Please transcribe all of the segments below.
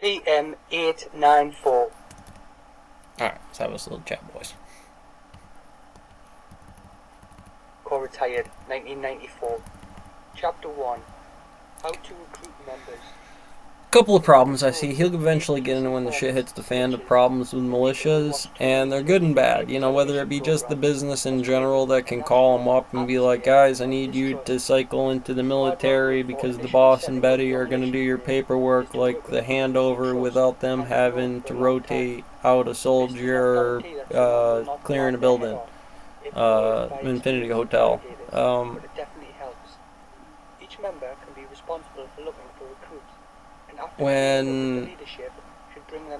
PM 894. Alright, let's have us a little chat, boys. Co-retired, 1994. Chapter 1. How to recruit members. Couple of problems I see. He'll eventually get into when the shit hits the fan, the problems with militias, and they're good and bad. You know, whether it be just the business in general that can call them up and be like, guys, I need you to cycle into the military because the boss and Betty are going to do your paperwork, like the handover, without them having to rotate out a soldier clearing a building. Infinity Hotel. But it definitely helps. Each member can be responsible for looking for recruits. When,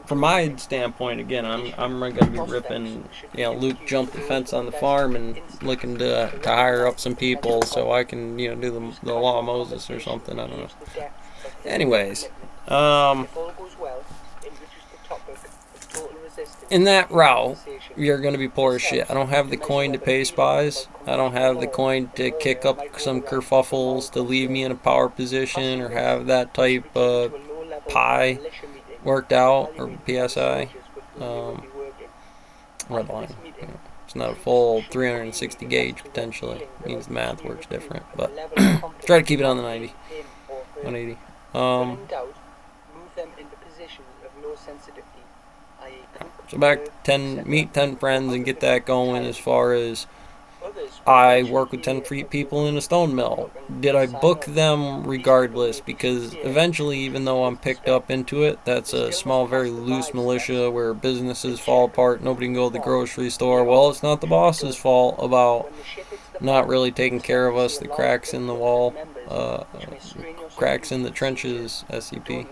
from my standpoint, again, I'm going to be ripping, Luke jumped the fence on the farm and looking to hire up some people so I can, do the Law of Moses or something, I don't know. Anyways, in that route, you're going to be poor as shit. I don't have the coin to pay spies. I don't have the coin to kick up some kerfuffles to leave me in a power position or have that type of pie worked out, or PSI. Red line. It's not a full 360 gauge potentially. It means the math works different, but try to keep it on the 90. 180. So back meet 10 friends and get that going as far as I work with 10 people in a stone mill. Did I book them regardless? Because eventually, even though I'm picked up into it, that's a small, very loose militia where businesses fall apart, nobody can go to the grocery store. Well, it's not the boss's fault about not really taking care of us, the cracks in the wall, cracks in the trenches, SCP.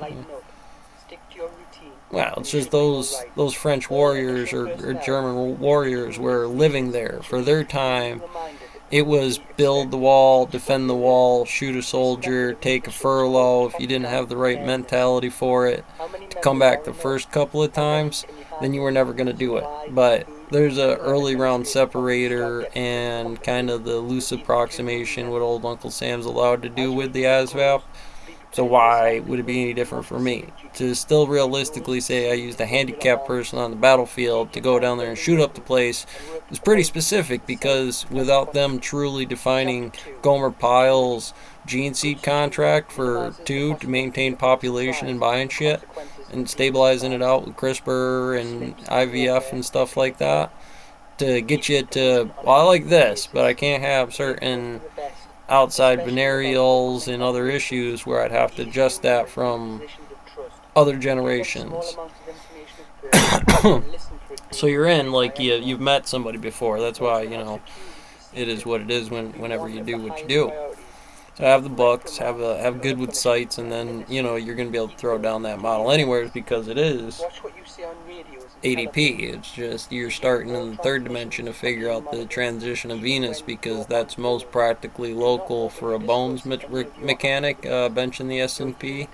Well, it's just those French warriors or German warriors were living there. For their time, it was build the wall, defend the wall, shoot a soldier, take a furlough if you didn't have the right mentality for it. To come back the first couple of times, then you were never going to do it. But there's a early round separator and kind of the loose approximation what old Uncle Sam's allowed to do with the ASVAB. So why would it be any different for me? To still realistically say I used a handicapped person on the battlefield to go down there and shoot up the place is pretty specific, because without them truly defining Gomer Pyle's gene seed contract for 2 to maintain population and buying shit and stabilizing it out with CRISPR and IVF and stuff like that, to get you to, well, I like this, but I can't have certain outside venereals and other issues where I'd have to adjust that from other generations. So you're in, like, you've met somebody before. That's why, it is what it is whenever you do what you do. So have the books, have good with sites, and then, you're going to be able to throw down that model anywhere, because it is ADP. It's just you're starting in the third dimension to figure out the transition of Venus, because that's most practically local for a bones mechanic benching the S&P,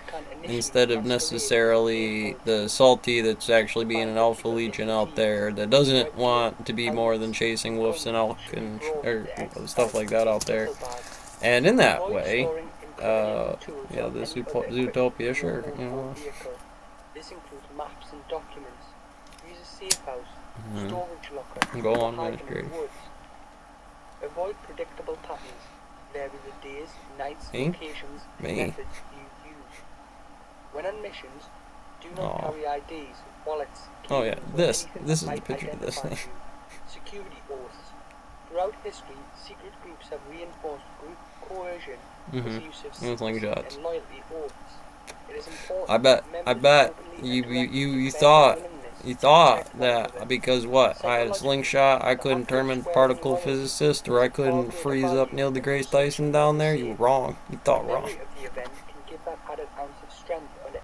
instead of necessarily the salty that's actually being an alpha legion out there that doesn't want to be more than chasing wolves and elk and or stuff like that out there. And in that way, this Zootopia, sure, This includes maps and documents. Use a safe house, storage locker, go on, ministry. Avoid predictable patterns. Vary the days, nights, locations, and methods you use. When on missions, do not carry IDs, wallets. Oh yeah, this is the picture of this thing. Security oaths. Throughout history, secret groups have reinforced group coercion with the use of secrets and loyalty oaths. It is important. I bet you thought that because what? I had a slingshot, I couldn't turn into particle physicist, or I couldn't freeze up Neil deGrasse Tyson down there? You were wrong. You thought wrong.